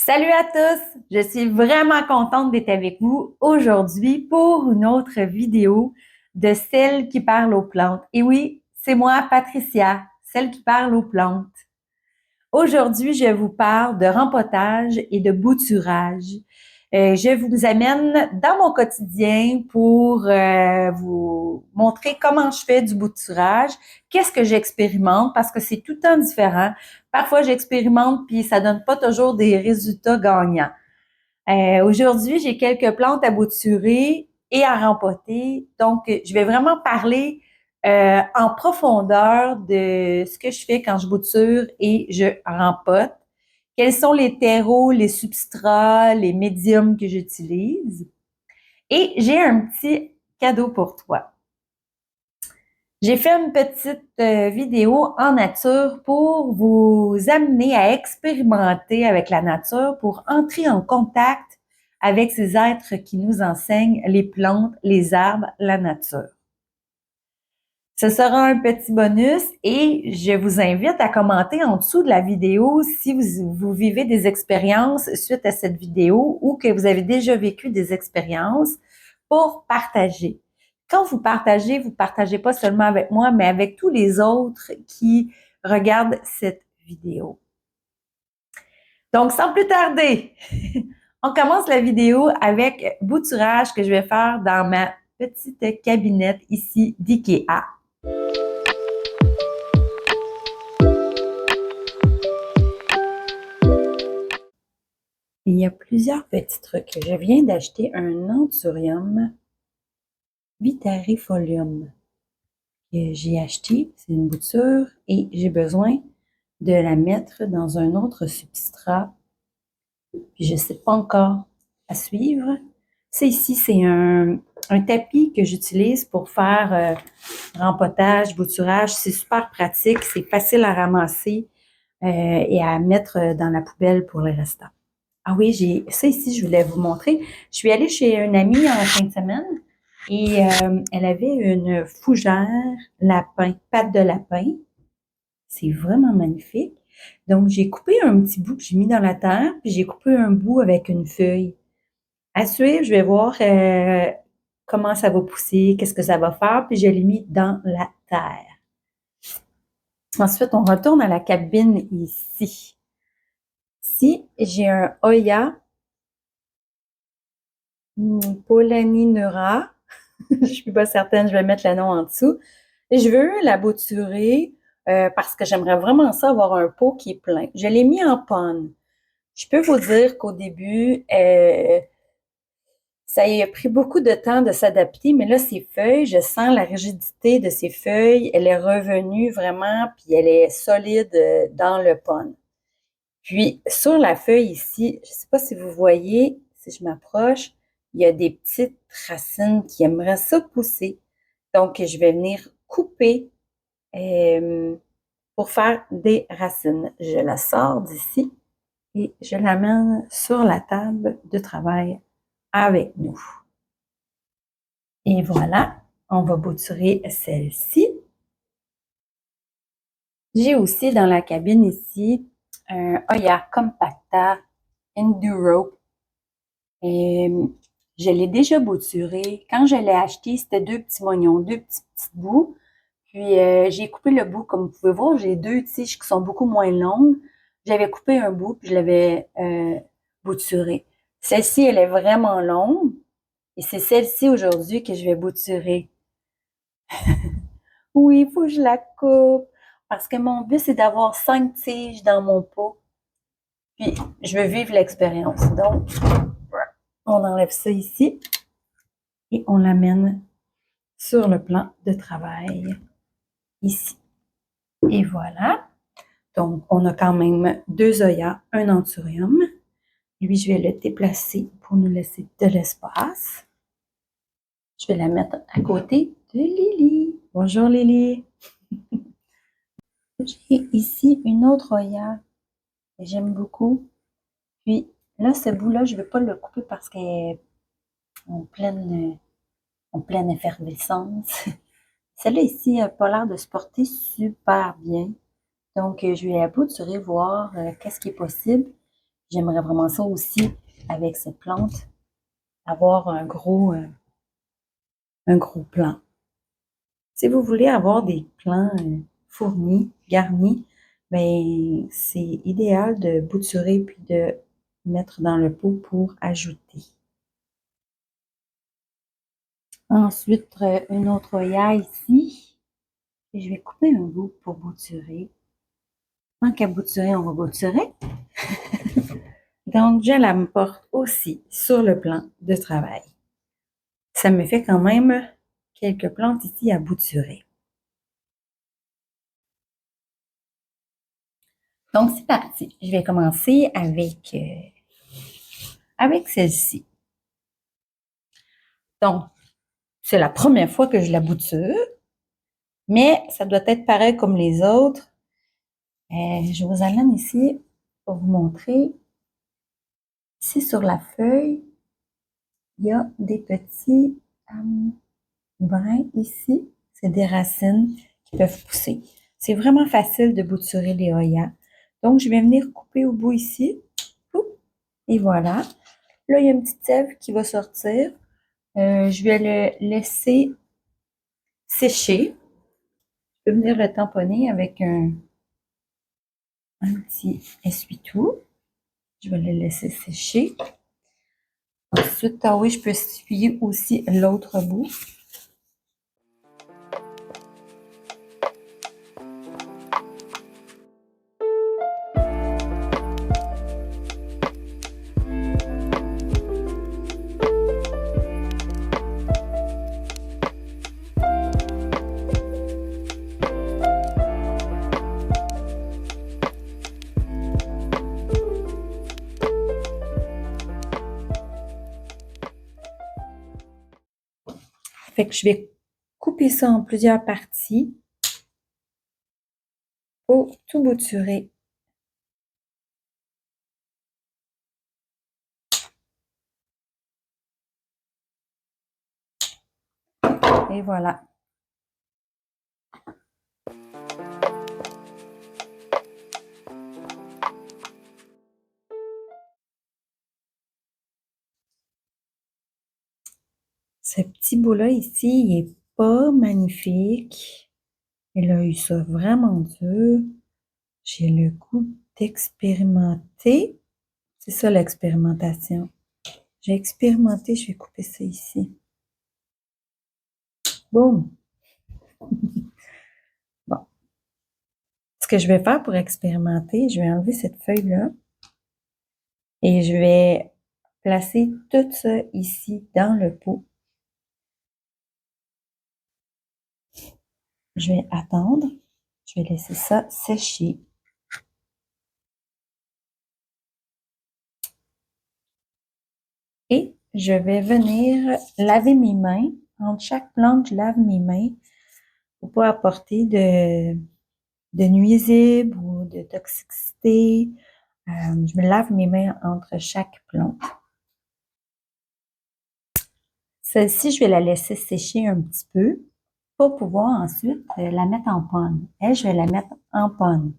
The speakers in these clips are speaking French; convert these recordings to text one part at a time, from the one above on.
Salut à tous! Je suis vraiment contente d'être avec vous aujourd'hui pour une autre vidéo de celle qui parle aux plantes. Et oui, c'est moi, Patricia, celle qui parle aux plantes. Aujourd'hui, je vous parle de rempotage et de bouturage. Je vous amène dans mon quotidien pour vous montrer comment je fais du bouturage, qu'est-ce que j'expérimente parce que c'est tout le temps différent. Parfois, j'expérimente puis ça donne pas toujours des résultats gagnants. Aujourd'hui, j'ai quelques plantes à bouturer et à rempoter. Donc, je vais vraiment parler en profondeur de ce que je fais quand je bouture et je rempote. Quels sont les terreaux, les substrats, les médiums que j'utilise. Et j'ai un petit cadeau pour toi. J'ai fait une petite vidéo en nature pour vous amener à expérimenter avec la nature, pour entrer en contact avec ces êtres qui nous enseignent les plantes, les arbres, la nature. Ce sera un petit bonus et je vous invite à commenter en dessous de la vidéo si vous vivez des expériences suite à cette vidéo ou que vous avez déjà vécu des expériences pour partager. Quand vous partagez pas seulement avec moi, mais avec tous les autres qui regardent cette vidéo. Donc, sans plus tarder, on commence la vidéo avec bouturage que je vais faire dans ma petite cabinette ici d'IKEA. Il y a plusieurs petits trucs. Je viens d'acheter un anthurium vitarifolium que j'ai acheté. C'est une bouture et j'ai besoin de la mettre dans un autre substrat. Puis je ne sais pas encore à suivre. C'est ici, c'est un tapis que j'utilise pour faire rempotage, bouturage. C'est super pratique, c'est facile à ramasser et à mettre dans la poubelle pour le restant. Ah oui, j'ai ça ici, je voulais vous montrer. Je suis allée chez une amie en fin de semaine et elle avait une fougère lapin, patte de lapin. C'est vraiment magnifique. Donc, j'ai coupé un petit bout que j'ai mis dans la terre, puis j'ai coupé un bout avec une feuille. À suivre, je vais voir comment ça va pousser, qu'est-ce que ça va faire, puis je l'ai mis dans la terre. Ensuite, on retourne à la cabine ici. Ici, j'ai un Oya Polaninura. Je suis pas certaine, je vais mettre le nom en dessous. Et je veux la bouturer parce que j'aimerais vraiment ça avoir un pot qui est plein. Je l'ai mis en panne. Je peux vous dire qu'au début, ça a pris beaucoup de temps de s'adapter, mais là, ces feuilles, je sens la rigidité de ces feuilles. Elle est revenue vraiment, puis elle est solide dans le pôn. Puis, sur la feuille ici, je ne sais pas si vous voyez, si je m'approche, il y a des petites racines qui aimeraient ça pousser. Donc, je vais venir couper pour faire des racines. Je la sors d'ici et je l'amène sur la table de travail avec nous. Et voilà, on va bouturer celle-ci. J'ai aussi dans la cabine ici un Oya Compacta Enduro. Et je l'ai déjà bouturé. Quand je l'ai acheté, c'était deux petits moignons, deux petits bouts. Puis j'ai coupé le bout, comme vous pouvez voir, j'ai deux tiges qui sont beaucoup moins longues. J'avais coupé un bout, puis je l'avais bouturé. Celle-ci, elle est vraiment longue. Et c'est celle-ci aujourd'hui que je vais bouturer. Oui, il faut que je la coupe. Parce que mon but, c'est d'avoir 5 tiges dans mon pot. Puis, je veux vivre l'expérience. Donc, on enlève ça ici et on l'amène sur le plan de travail ici. Et voilà. Donc, on a quand même deux Oyas, un anthurium. Lui, je vais le déplacer pour nous laisser de l'espace. Je vais la mettre à côté de Lily. Bonjour Lily. J'ai ici une autre Oya que j'aime beaucoup. Puis là, ce bout-là, je ne vais pas le couper parce qu'elle est en pleine effervescence. Celle-là ici n'a pas l'air de se porter super bien. Donc, je vais abouturer voir qu'est-ce qui est possible. J'aimerais vraiment ça aussi avec cette plante, avoir un gros plan. Si vous voulez avoir des plants fournis, garnis, ben c'est idéal de bouturer puis de mettre dans le pot pour ajouter. Ensuite, une autre oeillère ici. Et je vais couper un bout pour bouturer. Tant qu'à bouturer, on va bouturer. Donc, je l'apporte aussi sur le plan de travail. Ça me fait quand même quelques plantes ici à bouturer. Donc, c'est parti. Je vais commencer avec celle-ci. Donc, c'est la première fois que je la bouture, mais ça doit être pareil comme les autres. Je vous amène ici pour vous montrer. Ici, sur la feuille, il y a des petits brins ici. C'est des racines qui peuvent pousser. C'est vraiment facile de bouturer les oyas. Donc, je vais venir couper au bout ici. Et voilà. Là, il y a une petite sève qui va sortir. Je vais le laisser sécher. Je peux venir le tamponner avec un petit essuie-tout. Je vais le laisser sécher. Ensuite, ah oui, je peux essuyer aussi l'autre bout. Fait que je vais couper ça en plusieurs parties pour tout bouturer. Et voilà. Ce petit bout-là ici, il est pas magnifique. Il a eu ça vraiment dur. J'ai le goût d'expérimenter. C'est ça l'expérimentation. J'ai expérimenté, je vais couper ça ici. Boum! Bon. Ce que je vais faire pour expérimenter, je vais enlever cette feuille-là et je vais placer tout ça ici dans le pot. Je vais attendre. Je vais laisser ça sécher. Et je vais venir laver mes mains. Entre chaque plante, je lave mes mains pour pas apporter de nuisibles ou de toxicité. Je me lave mes mains entre chaque plante. Celle-ci, je vais la laisser sécher un petit peu pour pouvoir ensuite la mettre en ponne. Elle, je vais la mettre en ponne.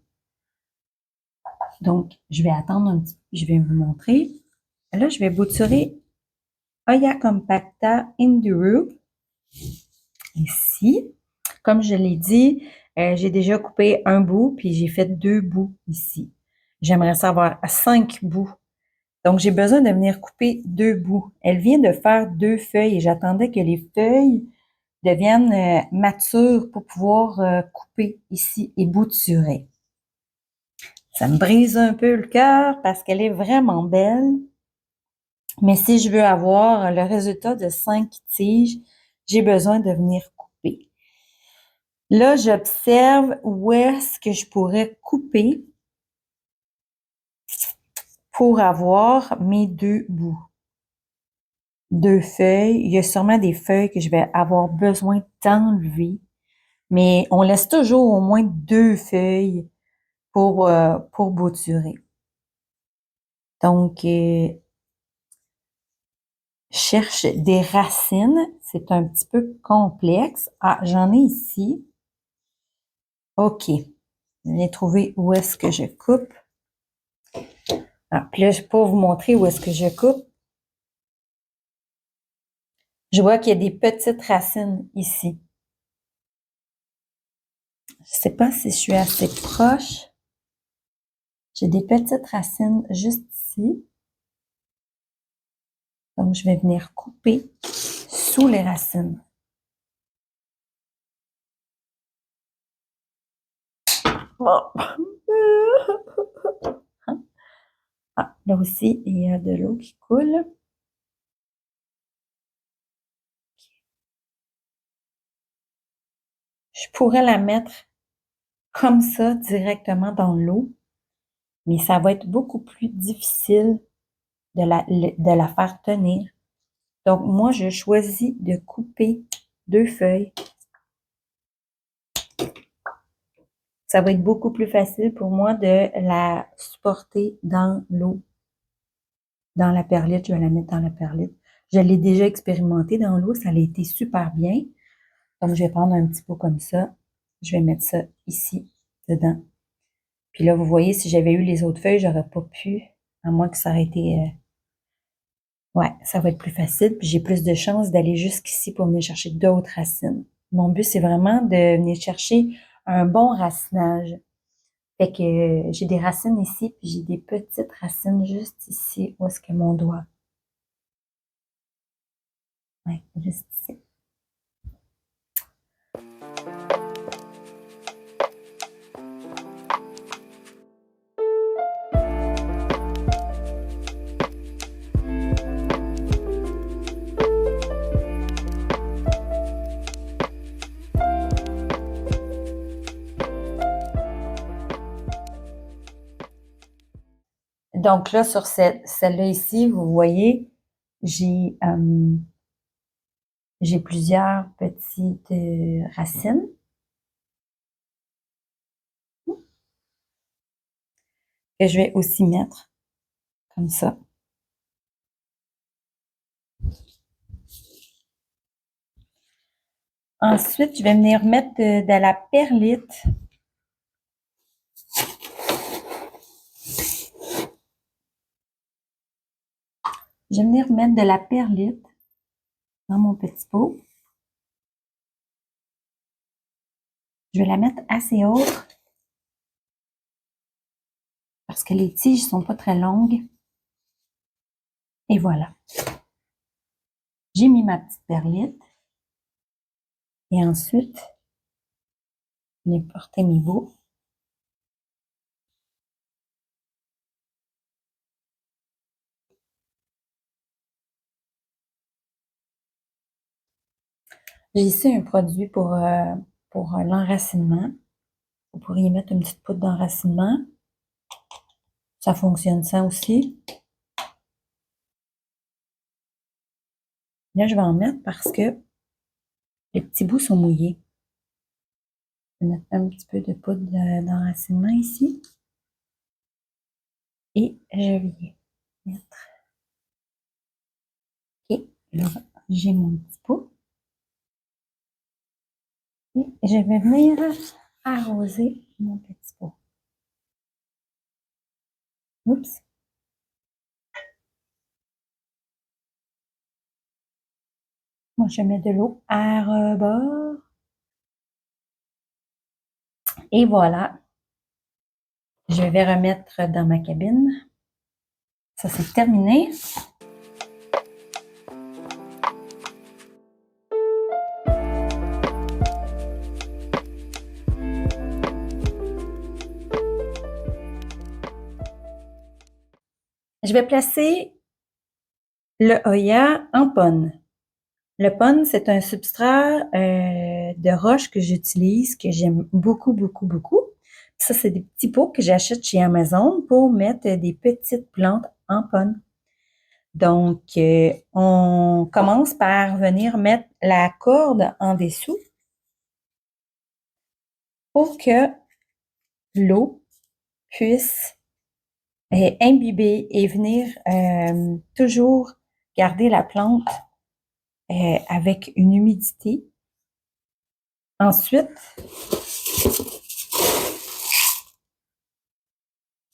Donc, je vais attendre un petit peu, je vais vous montrer. Là, je vais bouturer Oya compacta Induru. Ici, comme je l'ai dit, j'ai déjà coupé un bout, puis j'ai fait 2 bouts ici. J'aimerais savoir 5 bouts. Donc, j'ai besoin de venir couper 2 bouts. Elle vient de faire 2 feuilles et j'attendais que les feuilles deviennent matures pour pouvoir couper ici et bouturer. Ça me brise un peu le cœur parce qu'elle est vraiment belle. Mais si je veux avoir le résultat de 5 tiges, j'ai besoin de venir couper. Là, j'observe où est-ce que je pourrais couper pour avoir mes 2 bouts. 2 feuilles. Il y a sûrement des feuilles que je vais avoir besoin d'enlever. Mais on laisse toujours au moins 2 feuilles pour bouturer. Donc, cherche des racines. C'est un petit peu complexe. Ah, j'en ai ici. OK. Je vais trouver où est-ce que je coupe. Ah, puis là, je peux vous montrer où est-ce que je coupe. Je vois qu'il y a des petites racines ici. Je ne sais pas si je suis assez proche. J'ai des petites racines juste ici. Donc, je vais venir couper sous les racines. Bon. Ah, là aussi, il y a de l'eau qui coule. Je pourrais la mettre comme ça directement dans l'eau, mais ça va être beaucoup plus difficile de la faire tenir. Donc, moi, je choisis de couper 2 feuilles. Ça va être beaucoup plus facile pour moi de la supporter dans l'eau. Dans la perlite, je vais la mettre dans la perlite. Je l'ai déjà expérimenté dans l'eau, ça a été super bien. Donc, je vais prendre un petit pot comme ça. Je vais mettre ça ici, dedans. Puis là, vous voyez, si j'avais eu les autres feuilles, j'aurais pas pu, à moins que ça aurait été... ouais, ça va être plus facile. Puis j'ai plus de chances d'aller jusqu'ici pour venir chercher d'autres racines. Mon but, c'est vraiment de venir chercher un bon racinage. Fait que j'ai des racines ici, puis j'ai des petites racines juste ici, où est-ce que mon doigt. Ouais, juste ici. Donc là, sur celle-là ici, vous voyez, j'ai plusieurs petites racines. Que je vais aussi mettre comme ça. Ensuite, je vais venir mettre de la perlite. Je vais venir mettre de la perlite dans mon petit pot. Je vais la mettre assez haute parce que les tiges sont pas très longues. Et voilà. J'ai mis ma petite perlite. Et ensuite, je vais porter mes bouts. J'ai ici un produit pour l'enracinement. Vous pourriez mettre une petite poudre d'enracinement. Ça fonctionne ça aussi. Là, je vais en mettre parce que les petits bouts sont mouillés. Je vais mettre un petit peu de poudre d'enracinement ici. Et je vais mettre. OK, là, j'ai mon petit pot. Et je vais venir arroser mon petit pot. Oups. Moi, je mets de l'eau à rebord. Et voilà. Je vais remettre dans ma cabine. Ça, c'est terminé. Je vais placer le Hoya en ponne. Le ponne, c'est un substrat de roche que j'utilise, que j'aime beaucoup, beaucoup, beaucoup. Ça, c'est des petits pots que j'achète chez Amazon pour mettre des petites plantes en ponne. Donc, on commence par venir mettre la corde en dessous pour que l'eau puisse imbiber et venir toujours garder la plante avec une humidité. Ensuite,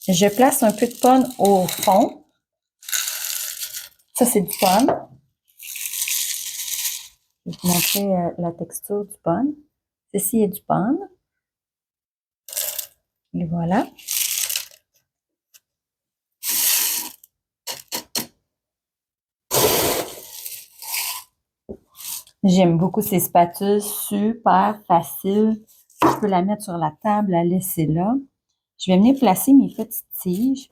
Je place un peu de pomme au fond. Ça, c'est du pomme. Je vais vous montrer la texture du pomme. Ceci est du pomme. Et voilà. J'aime beaucoup ces spatules, super facile. Je peux la mettre sur la table, la laisser là. Je vais venir placer mes petites tiges.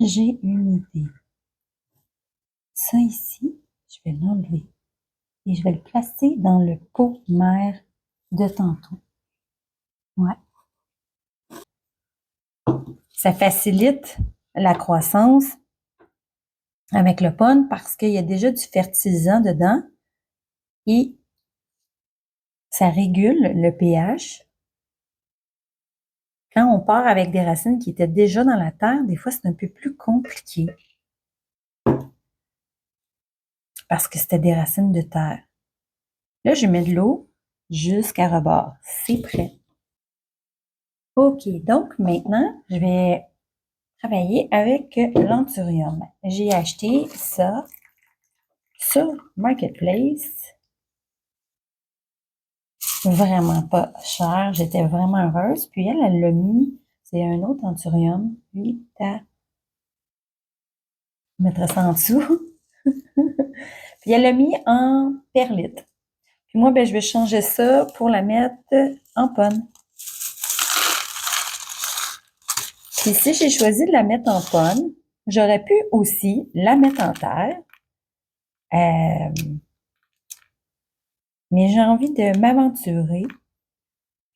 J'ai une idée. Ça ici, je vais l'enlever et je vais le placer dans le pot mère de tantôt. Ouais. Ça facilite la croissance avec le pomme parce qu'il y a déjà du fertilisant dedans et ça régule le pH. Quand on part avec des racines qui étaient déjà dans la terre, des fois, c'est un peu plus compliqué parce que c'était des racines de terre. Là, je mets de l'eau jusqu'à rebord. C'est prêt. OK, donc maintenant, je vais travailler avec l'anthurium. J'ai acheté ça sur Marketplace. Vraiment pas cher. J'étais vraiment heureuse. Puis elle l'a mis. C'est un autre anthurium. Puis je mettrai ça en dessous. Puis elle l'a mis en perlite. Puis moi, ben, je vais changer ça pour la mettre en pomme. Puis si j'ai choisi de la mettre en pomme, j'aurais pu aussi la mettre en terre. Mais j'ai envie de m'aventurer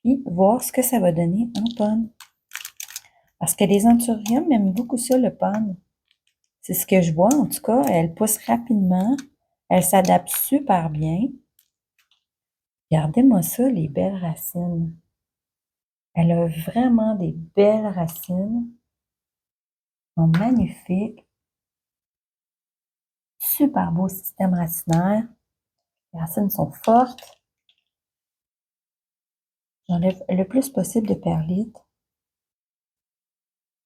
puis voir ce que ça va donner en pomme. Parce que les anthuriums aiment beaucoup ça, le pomme. C'est ce que je vois, en tout cas. Elle pousse rapidement. Elle s'adapte super bien. Regardez-moi ça, les belles racines. Elle a vraiment des belles racines. Elles sont magnifiques. Super beau système racinaire. Les racines sont fortes. J'enlève le plus possible de perlite.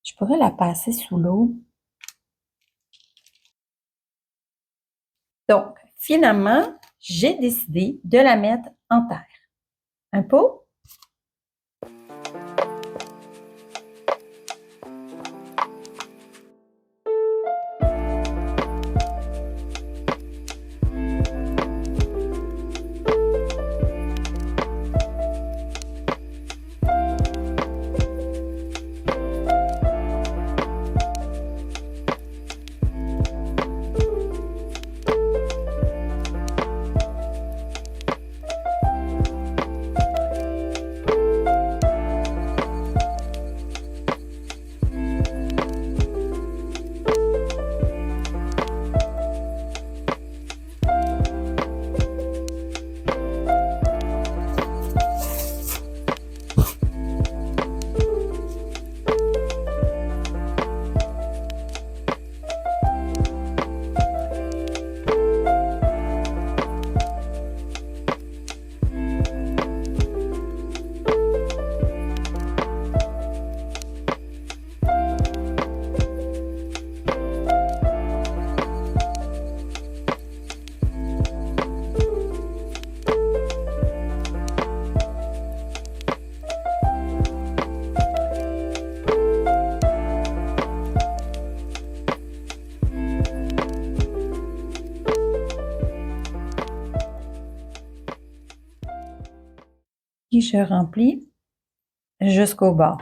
Je pourrais la passer sous l'eau. Donc, finalement, j'ai décidé de la mettre en terre. Un pot. Et je remplis jusqu'au bord.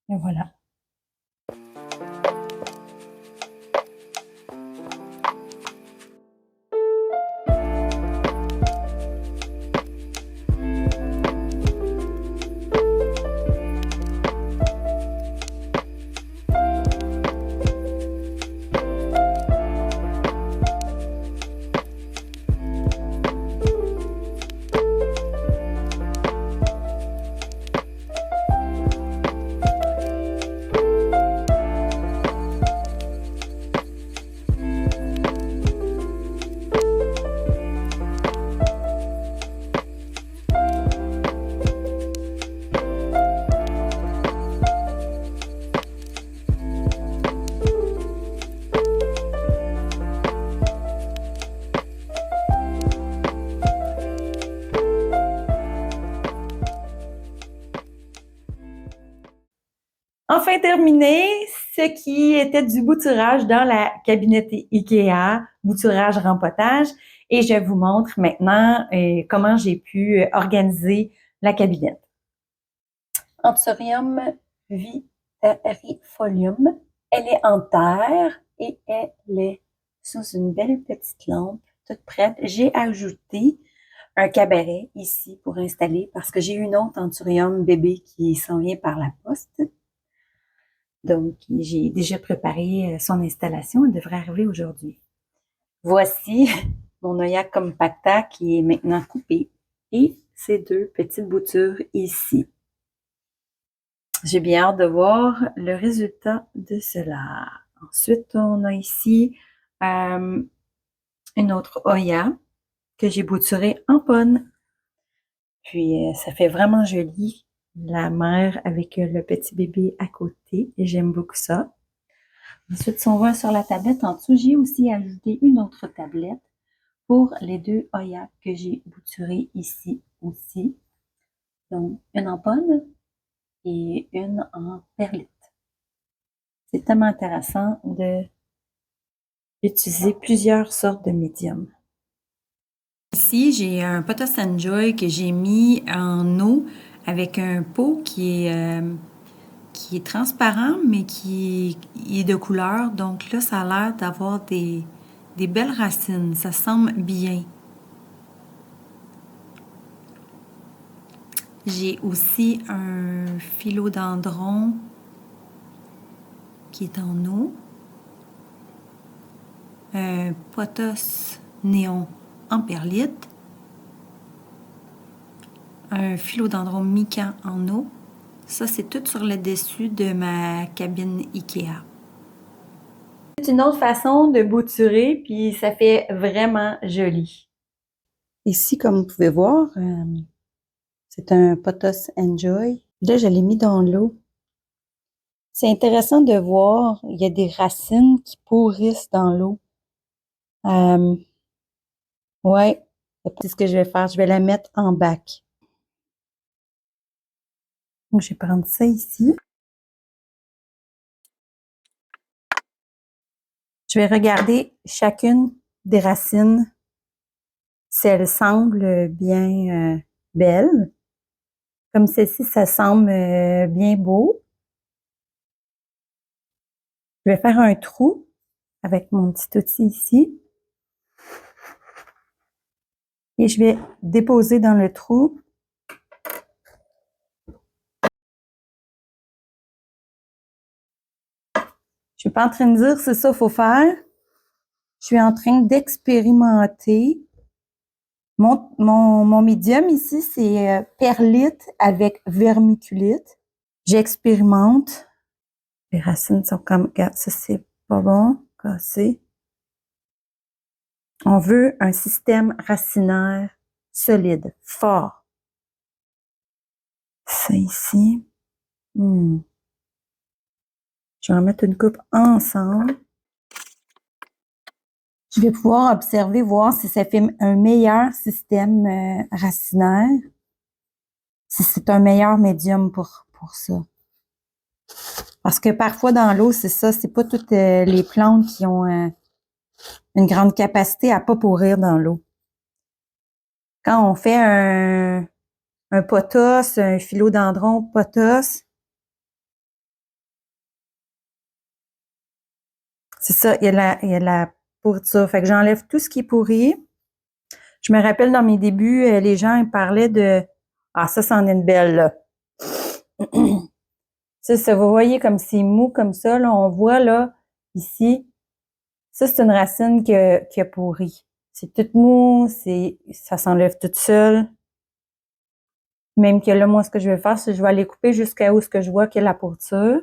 Et voilà. Enfin terminé, ce qui était du bouturage dans la cabinette IKEA, bouturage rempotage, et je vous montre maintenant comment j'ai pu organiser la cabinette. Anthurium vitarifolium, elle est en terre et elle est sous une belle petite lampe toute prête. J'ai ajouté un cabaret ici pour installer parce que j'ai une autre Anthurium bébé qui s'en vient par la poste. Donc, j'ai déjà préparé son installation. Elle devrait arriver aujourd'hui. Voici mon Oya compacta qui est maintenant coupé et ces deux petites boutures ici. J'ai bien hâte de voir le résultat de cela. Ensuite, on a ici une autre Oya que j'ai bouturée en ponne. Puis, ça fait vraiment joli. La mère avec le petit bébé à côté et j'aime beaucoup ça. Ensuite, si on va sur la tablette en dessous, j'ai aussi ajouté une autre tablette pour les deux Oya que j'ai bouturées ici aussi. Donc, une en ponne et une en perlite. C'est tellement intéressant d'utiliser plusieurs sortes de médiums. Ici, j'ai un Potos Enjoy que j'ai mis en eau avec un pot qui est transparent, mais qui est de couleur. Donc là, ça a l'air d'avoir des belles racines. Ça semble bien. J'ai aussi un philodendron qui est en eau. Un pothos néon en perlite. Un philodendron mican en eau. Ça, c'est tout sur le dessus de ma cabine IKEA. C'est une autre façon de bouturer, puis ça fait vraiment joli. Ici, comme vous pouvez voir, c'est un Potos Enjoy. Là, je l'ai mis dans l'eau. C'est intéressant de voir, il y a des racines qui pourrissent dans l'eau. Ouais, c'est ce que je vais faire. Je vais la mettre en bac. Donc, je vais prendre ça ici. Je vais regarder chacune des racines si elles semblent bien belles. Comme ceci, ça semble bien beau. Je vais faire un trou avec mon petit outil ici. Et je vais déposer dans le trou. Je suis pas en train de dire c'est ça qu'il faut faire. Je suis en train d'expérimenter. Mon médium ici, c'est perlite avec vermiculite. J'expérimente. Les racines sont comme, regarde, ça c'est pas bon, cassé. On veut un système racinaire solide, fort. Ça ici. Je vais en mettre une coupe ensemble. Je vais pouvoir observer, voir si ça fait un meilleur système racinaire. Si c'est un meilleur médium pour ça. Parce que parfois dans l'eau, c'est ça, c'est pas toutes les plantes qui ont une grande capacité à pas pourrir dans l'eau. Quand on fait un pothos, un philodendron pothos, c'est ça, il y a la pourriture. Fait que j'enlève tout ce qui est pourri. Je me rappelle dans mes débuts, les gens ils parlaient de ah, ça c'en est une belle, là. Ça, vous voyez comme c'est mou comme ça, là, on voit là, ici, ça c'est une racine qui a pourri. C'est tout mou, ça s'enlève toute seule. Même que là, moi, ce que je vais faire, c'est que je vais aller couper jusqu'à où ce que je vois qu'il y a la pourriture,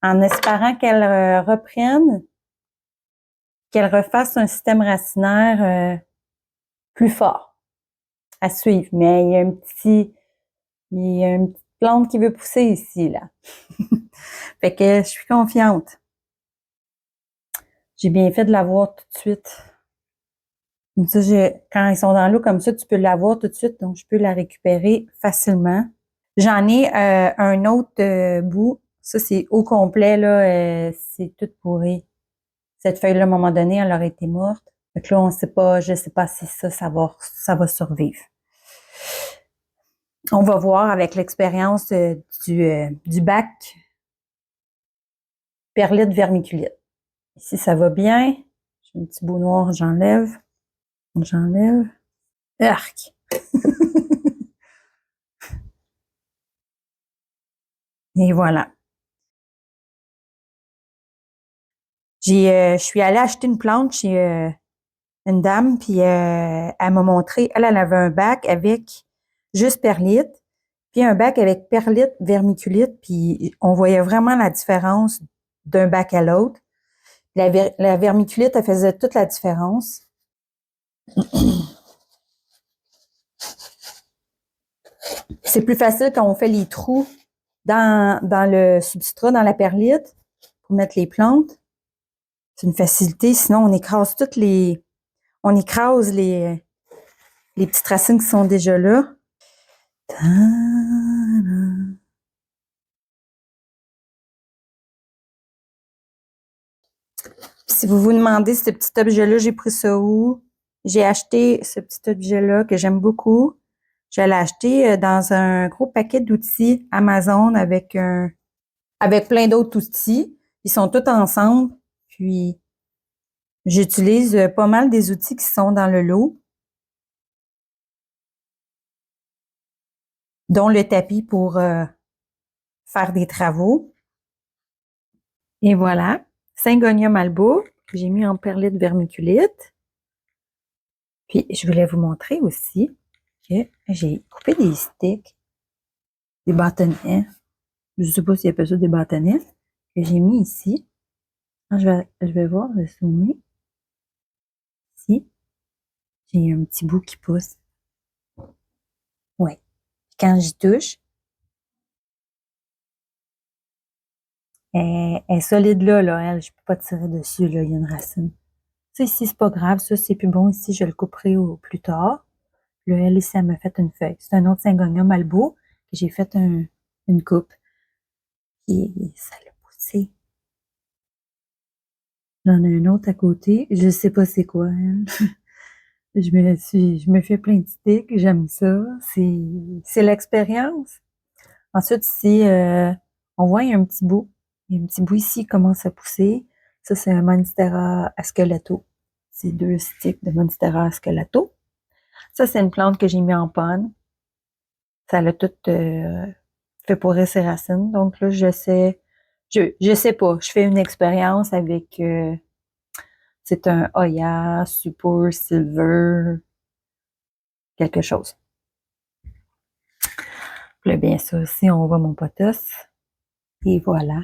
en espérant qu'elle reprenne, qu'elle refasse un système racinaire plus fort à suivre. Mais il y a une petite plante qui veut pousser ici, là. Fait que je suis confiante. J'ai bien fait de l'avoir tout de suite. Comme ça, quand ils sont dans l'eau comme ça, tu peux l'avoir tout de suite, donc je peux la récupérer facilement. J'en ai un autre bout. Ça, c'est au complet, là, c'est tout pourri. Cette feuille-là, à un moment donné, elle aurait été morte. Donc là, on sait pas, je sais pas si ça va survivre. On va voir avec l'expérience du bac perlite vermiculite. Ici, ça va bien. J'ai un petit bout noir, j'enlève. J'enlève. Arc! Et voilà. Je suis allée acheter une plante chez une dame, puis elle m'a montré, elle avait un bac avec juste perlite, puis un bac avec perlite, vermiculite, puis on voyait vraiment la différence d'un bac à l'autre. La vermiculite, elle faisait toute la différence. C'est plus facile quand on fait les trous dans le substrat, dans la perlite, pour mettre les plantes. C'est une facilité, sinon on écrase les petites racines qui sont déjà là. Si vous vous demandez ce petit objet-là, j'ai pris ça où? J'ai acheté ce petit objet-là que j'aime beaucoup. Je l'ai acheté dans un gros paquet d'outils Amazon avec plein d'autres outils. Ils sont tous ensemble. Puis, j'utilise pas mal des outils qui sont dans le lot, dont le tapis pour faire des travaux. Et voilà. Syngonia malbo, que j'ai mis en perlite vermiculite. Puis, je voulais vous montrer aussi que j'ai coupé des sticks, des bâtonnets. Je ne sais pas s'il appelle ça des bâtonnets, que j'ai mis ici. Je vais voir, je vais zoomer. Ici, j'ai un petit bout qui pousse. Ouais. Quand j'y touche, elle est solide là, elle. Je peux pas tirer dessus, là. Il y a une racine. Ça, ici, c'est pas grave. Ça, c'est plus bon. Ici, je le couperai plus tard. Là, elle, ici, elle m'a fait une feuille. C'est un autre Syngonia malbo que j'ai fait une coupe. Et ça l'a poussé. J'en ai un autre à côté. Je sais pas c'est quoi, elle. Je me fais plein de sticks. J'aime ça. C'est l'expérience. Ensuite, ici, on voit, il y a un petit bout. Il y a un petit bout ici qui commence à pousser. Ça, c'est un Monstera ascalato. C'est 2 sticks de Monstera ascalato. Ça, c'est une plante que j'ai mis en panne. Ça l'a tout fait pourrir ses racines. Donc là, je sais pas. Je fais une expérience avec, c'est un Hoya, Super, Silver, quelque chose. Puis là, bien sûr, ici, on voit mon pothos. Et voilà.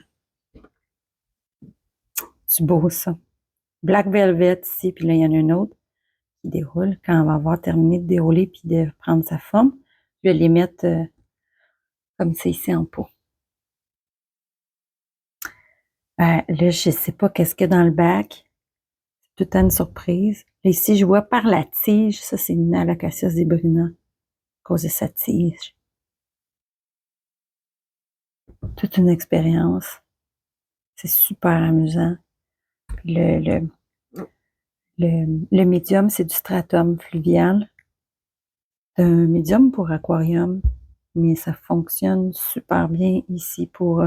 C'est beau, ça. Black Velvet ici, puis là, il y en a une autre qui déroule. Quand on va avoir terminé de dérouler puis de prendre sa forme, je vais les mettre comme c'est ici en pot. Là, je sais pas qu'est-ce qu'il y a dans le bac. C'est tout une surprise. Là, ici, je vois par la tige, ça, c'est une Alocasia zebrina, à cause de sa tige. Toute une expérience. C'est super amusant. Le médium, c'est du stratum fluvial. C'est un médium pour aquarium, mais ça fonctionne super bien ici pour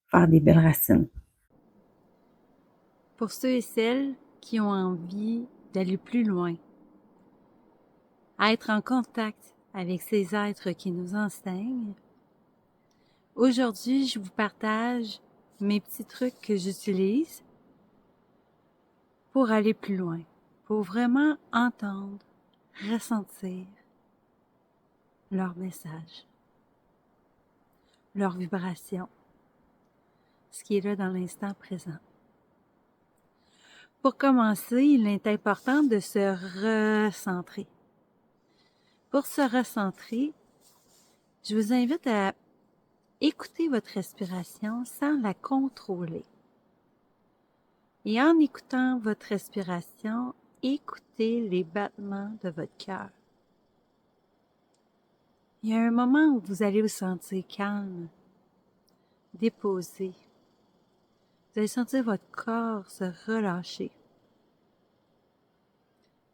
faire des belles racines. Pour ceux et celles qui ont envie d'aller plus loin, à être en contact avec ces êtres qui nous enseignent, aujourd'hui, je vous partage mes petits trucs que j'utilise pour aller plus loin, pour vraiment entendre, ressentir leur message, leur vibration, ce qui est là dans l'instant présent. Pour commencer, il est important de se recentrer. Pour se recentrer, je vous invite à écouter votre respiration sans la contrôler. Et en écoutant votre respiration, écoutez les battements de votre cœur. Il y a un moment où vous allez vous sentir calme, déposé. Vous allez sentir votre corps se relâcher.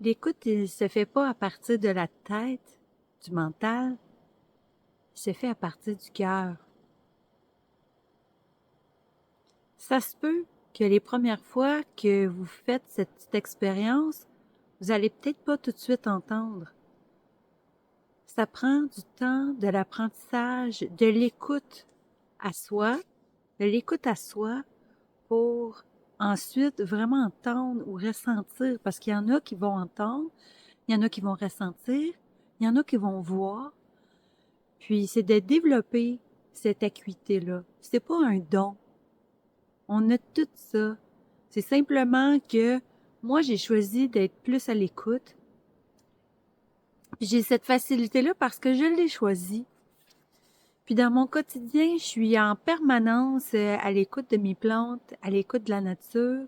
L'écoute, il ne se fait pas à partir de la tête, du mental, il se fait à partir du cœur. Ça se peut que les premières fois que vous faites cette petite expérience, vous allez peut-être pas tout de suite entendre. Ça prend du temps, de l'apprentissage, de l'écoute à soi, pour ensuite vraiment entendre ou ressentir, parce qu'il y en a qui vont entendre, il y en a qui vont ressentir, il y en a qui vont voir. Puis c'est de développer cette acuité-là. C'est pas un don. On a tout ça. C'est simplement que moi, j'ai choisi d'être plus à l'écoute. Puis j'ai cette facilité-là parce que je l'ai choisi. Puis dans mon quotidien, je suis en permanence à l'écoute de mes plantes, à l'écoute de la nature.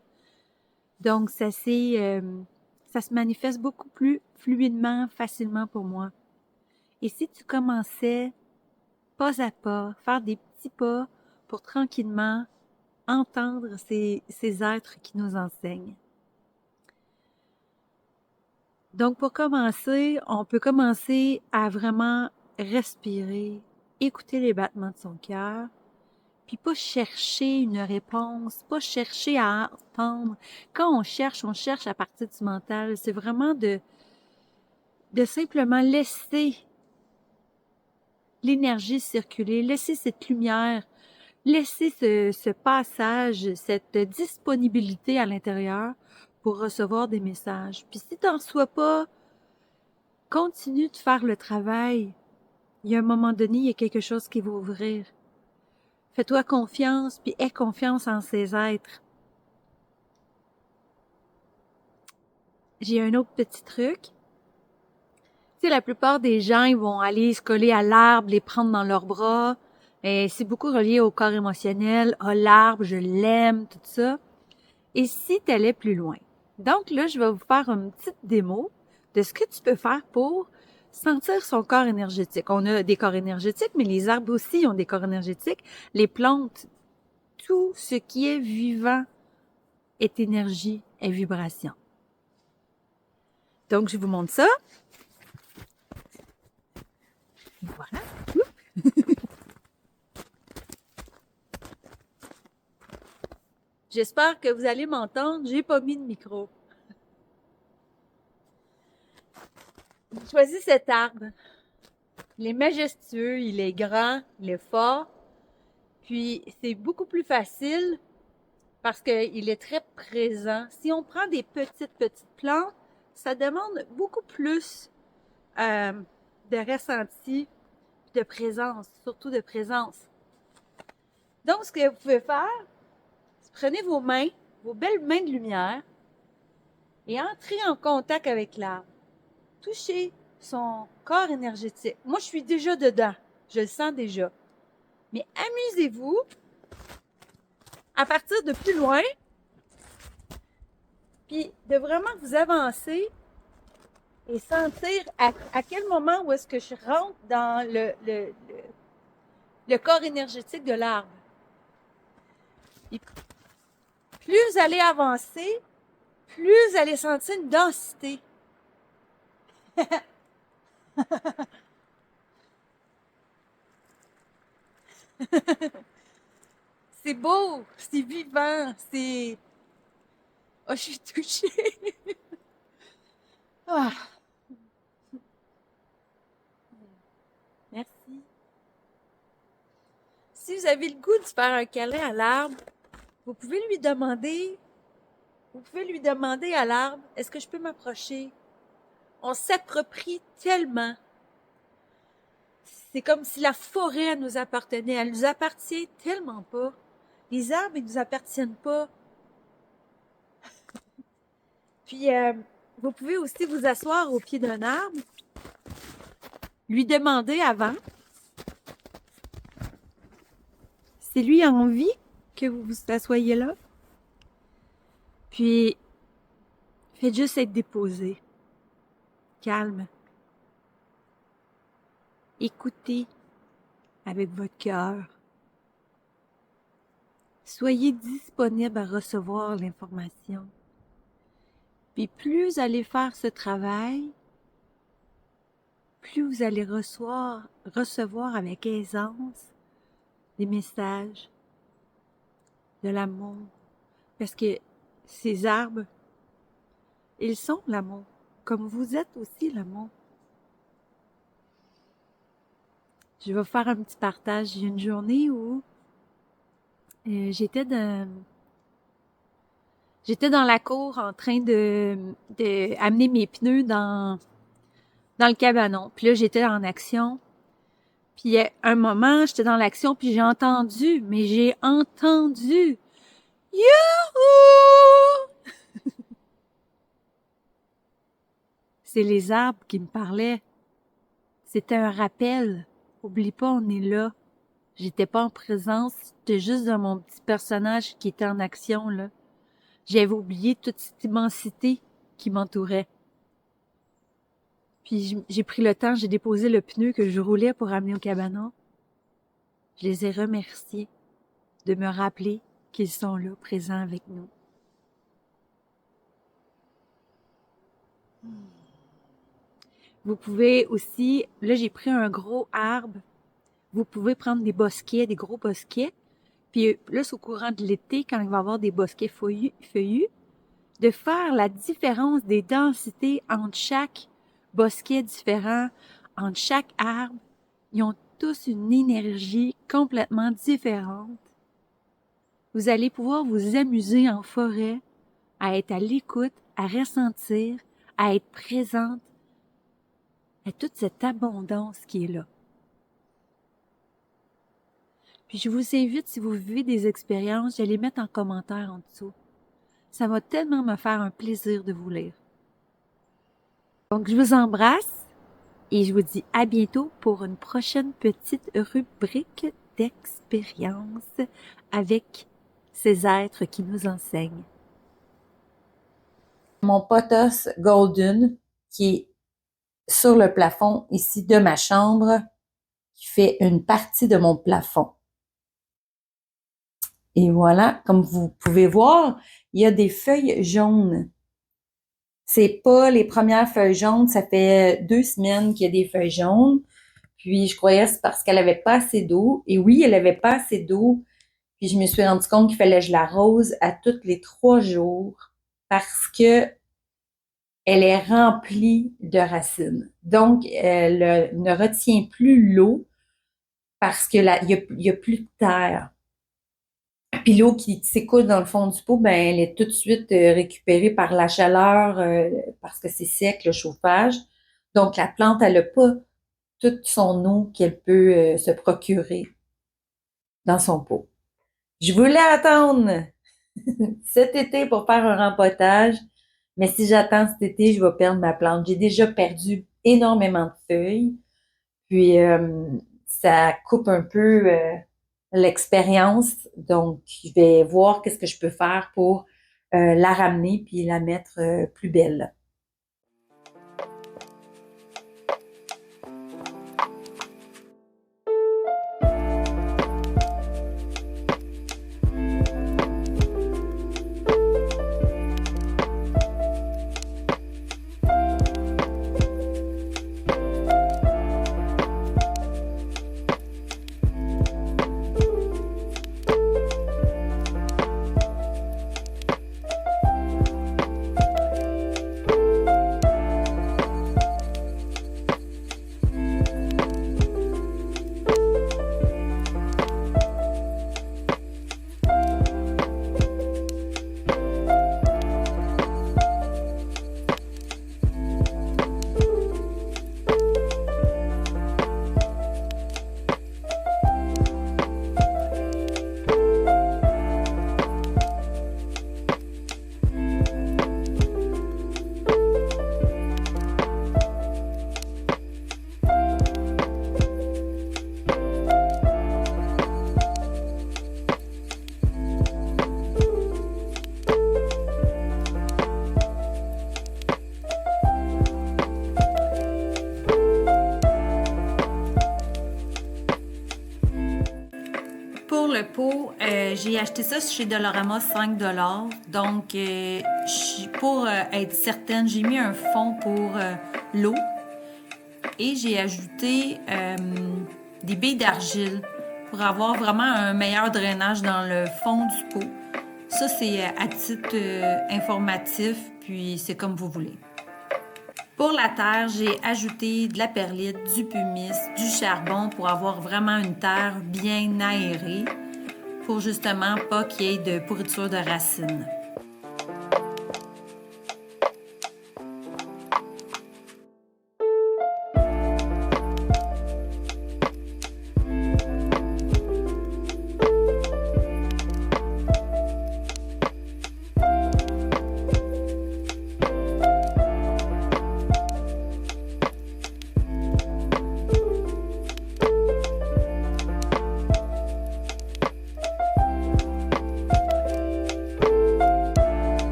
Donc, ça se manifeste beaucoup plus fluidement, facilement pour moi. Et si tu commençais pas à pas, faire des petits pas pour tranquillement entendre ces êtres qui nous enseignent. Donc, pour commencer, on peut commencer à vraiment respirer, écouter les battements de son cœur, puis pas chercher une réponse, pas chercher à entendre. Quand on cherche à partir du mental. C'est vraiment de simplement laisser l'énergie circuler, laisser cette lumière, laisser ce passage, cette disponibilité à l'intérieur pour recevoir des messages. Puis si tu n'en reçois pas, continue de faire le travail. Il y a un moment donné, il y a quelque chose qui va ouvrir. Fais-toi confiance, puis aie confiance en ces êtres. J'ai un autre petit truc. Tu sais, la plupart des gens, ils vont aller se coller à l'arbre, les prendre dans leurs bras. Et c'est beaucoup relié au corps émotionnel. Ah, l'arbre, je l'aime, tout ça. Et si tu allais plus loin? Donc là, je vais vous faire une petite démo de ce que tu peux faire pour sentir son corps énergétique. On a des corps énergétiques, mais les arbres aussi ont des corps énergétiques. Les plantes, tout ce qui est vivant est énergie, est vibration. Donc, je vous montre ça. Voilà. J'espère que vous allez m'entendre. J'ai pas mis de micro. Choisis cet arbre. Il est majestueux, il est grand, il est fort. Puis, c'est beaucoup plus facile parce qu'il est très présent. Si on prend des petites plantes, ça demande beaucoup plus de ressenti, de présence, surtout de présence. Donc, ce que vous pouvez faire, c'est prenez vos mains, vos belles mains de lumière, et entrez en contact avec l'arbre. Touchez son corps énergétique. Moi, je suis déjà dedans. Je le sens déjà. Mais amusez-vous à partir de plus loin, puis de vraiment vous avancer et sentir à quel moment où est-ce que je rentre dans le corps énergétique de l'arbre. Et plus vous allez avancer, plus vous allez sentir une densité. C'est beau, c'est vivant, c'est... Oh, je suis touchée. Ah, merci. Si vous avez le goût de faire un câlin à l'arbre, vous pouvez lui demander, à l'arbre, est-ce que je peux m'approcher? On s'approprie tellement. C'est comme si la forêt nous appartenait. Elle nous appartient tellement pas. Les arbres, ils nous appartiennent pas. Puis, vous pouvez aussi vous asseoir au pied d'un arbre, lui demander avant si lui a envie que vous vous assoyez là. Puis, faites juste être déposé, calme. Écoutez avec votre cœur. Soyez disponible à recevoir l'information. Puis plus vous allez faire ce travail, plus vous allez recevoir avec aisance des messages, de l'amour. Parce que ces arbres, ils sont l'amour, comme vous êtes aussi l'amour. Je vais faire un petit partage. Il y a une journée où j'étais dans la cour en train de amener mes pneus dans le cabanon. Puis là, j'étais en action. Puis à un moment, j'étais dans l'action, puis j'ai entendu Youhou! C'est les arbres qui me parlaient. C'était un rappel. Oublie pas, on est là. J'étais pas en présence, j'étais juste dans mon petit personnage qui était en action, là. J'avais oublié toute cette immensité qui m'entourait. Puis j'ai pris le temps, j'ai déposé le pneu que je roulais pour amener au cabanon. Je les ai remerciés de me rappeler qu'ils sont là, présents avec nous. Vous pouvez aussi, là j'ai pris un gros arbre, vous pouvez prendre des bosquets, des gros bosquets, puis là c'est au courant de l'été, quand il va y avoir des bosquets feuillus, de faire la différence des densités entre chaque bosquet différent, entre chaque arbre. Ils ont tous une énergie complètement différente. Vous allez pouvoir vous amuser en forêt, à être à l'écoute, à ressentir, à être présente à toute cette abondance qui est là. Puis je vous invite, si vous vivez des expériences, de les mettre en commentaire en dessous. Ça va tellement me faire un plaisir de vous lire. Donc, je vous embrasse et je vous dis à bientôt pour une prochaine petite rubrique d'expérience avec ces êtres qui nous enseignent. Mon potos golden qui est sur le plafond ici de ma chambre, qui fait une partie de mon plafond. Et voilà, comme vous pouvez voir, il y a des feuilles jaunes. C'est pas les premières feuilles jaunes, ça fait 2 semaines qu'il y a des feuilles jaunes. Puis je croyais que c'est parce qu'elle avait pas assez d'eau. Et oui, elle avait pas assez d'eau. Puis je me suis rendu compte qu'il fallait que je l'arrose à tous les 3 jours parce que elle est remplie de racines. Donc, elle ne retient plus l'eau parce que là, il y a plus de terre. Puis l'eau qui s'écoule dans le fond du pot, ben elle est tout de suite récupérée par la chaleur parce que c'est sec, le chauffage. Donc, la plante, elle n'a pas toute son eau qu'elle peut se procurer dans son pot. Je voulais attendre cet été pour faire un rempotage, mais si j'attends cet été, je vais perdre ma plante. J'ai déjà perdu énormément de feuilles, puis ça coupe un peu l'expérience. Donc, je vais voir qu'est-ce que je peux faire pour la ramener puis la mettre plus belle. j'ai acheté ça chez Dollarama 5 $. Donc, pour être certaine, j'ai mis un fond pour l'eau et j'ai ajouté des billes d'argile pour avoir vraiment un meilleur drainage dans le fond du pot. Ça, c'est à titre informatif, puis c'est comme vous voulez. Pour la terre, j'ai ajouté de la perlite, du pumice, du charbon pour avoir vraiment une terre bien aérée, pour justement pas qu'il y ait de pourriture de racines.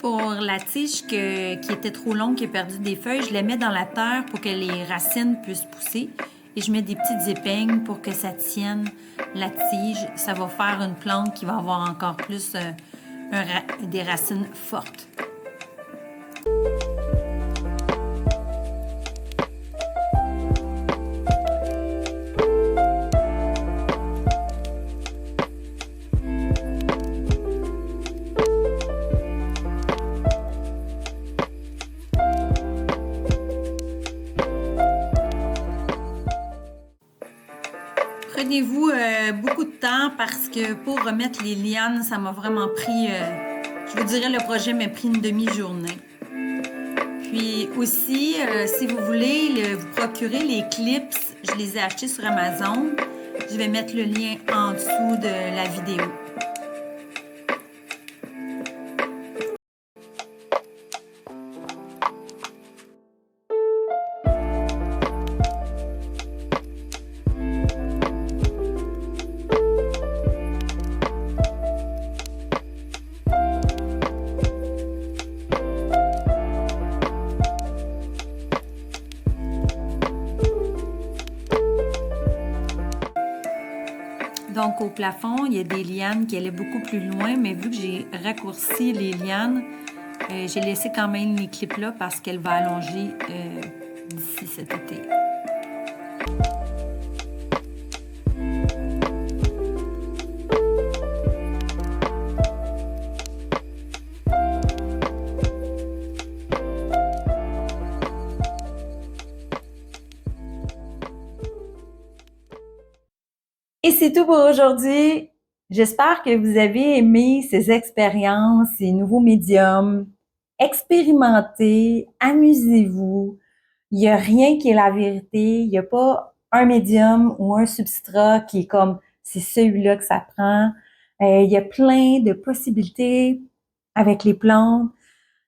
Pour la tige qui était trop longue, qui a perdu des feuilles, je les mets dans la terre pour que les racines puissent pousser. Et je mets des petites épingles pour que ça tienne la tige. Ça va faire une plante qui va avoir encore plus des racines fortes. Prenez-vous beaucoup de temps parce que pour remettre les lianes, ça m'a vraiment pris, je vous dirais, le projet m'a pris une demi-journée. Puis aussi, si vous voulez vous procurer les clips, je les ai achetés sur Amazon. Je vais mettre le lien en dessous de la vidéo. Donc, au plafond, il y a des lianes qui allaient beaucoup plus loin, mais vu que j'ai raccourci les lianes, j'ai laissé quand même les clips là parce qu'elle va allonger d'ici cet été. Et c'est tout pour aujourd'hui. J'espère que vous avez aimé ces expériences, ces nouveaux médiums. Expérimentez, amusez-vous. Il n'y a rien qui est la vérité. Il n'y a pas un médium ou un substrat qui est comme c'est celui-là que ça prend. Il y a plein de possibilités avec les plantes.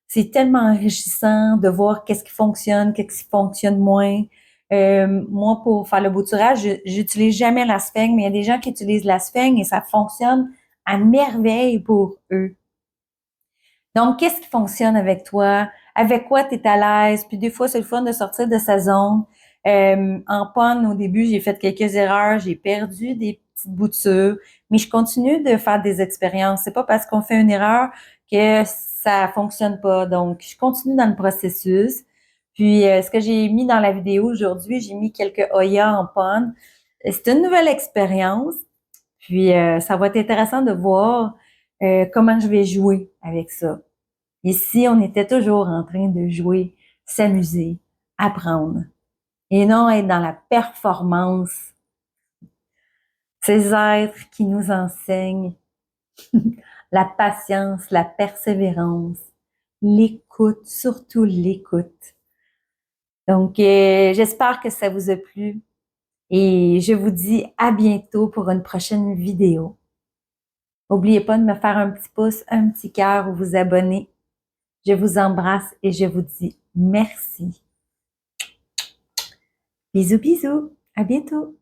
C'est tellement enrichissant de voir qu'est-ce qui fonctionne, qu'est-ce qui fonctionne moins. Moi, pour faire le bouturage, j'utilise jamais la sphène, mais il y a des gens qui utilisent la sphène et ça fonctionne à merveille pour eux. Donc, qu'est-ce qui fonctionne avec toi? Avec quoi tu es à l'aise? Puis des fois, c'est le fun de sortir de sa zone. En panne, au début, j'ai fait quelques erreurs, j'ai perdu des petites boutures, mais je continue de faire des expériences. C'est pas parce qu'on fait une erreur que ça fonctionne pas. Donc, je continue dans le processus. Puis, ce que j'ai mis dans la vidéo aujourd'hui, j'ai mis quelques Oya en panne. C'est une nouvelle expérience. Puis, ça va être intéressant de voir comment je vais jouer avec ça. Ici, on était toujours en train de jouer, s'amuser, apprendre. Et non être dans la performance. Ces êtres qui nous enseignent la patience, la persévérance, l'écoute, surtout l'écoute. Donc, j'espère que ça vous a plu et je vous dis à bientôt pour une prochaine vidéo. N'oubliez pas de me faire un petit pouce, un petit cœur ou vous abonner. Je vous embrasse et je vous dis merci. Bisous, bisous. À bientôt.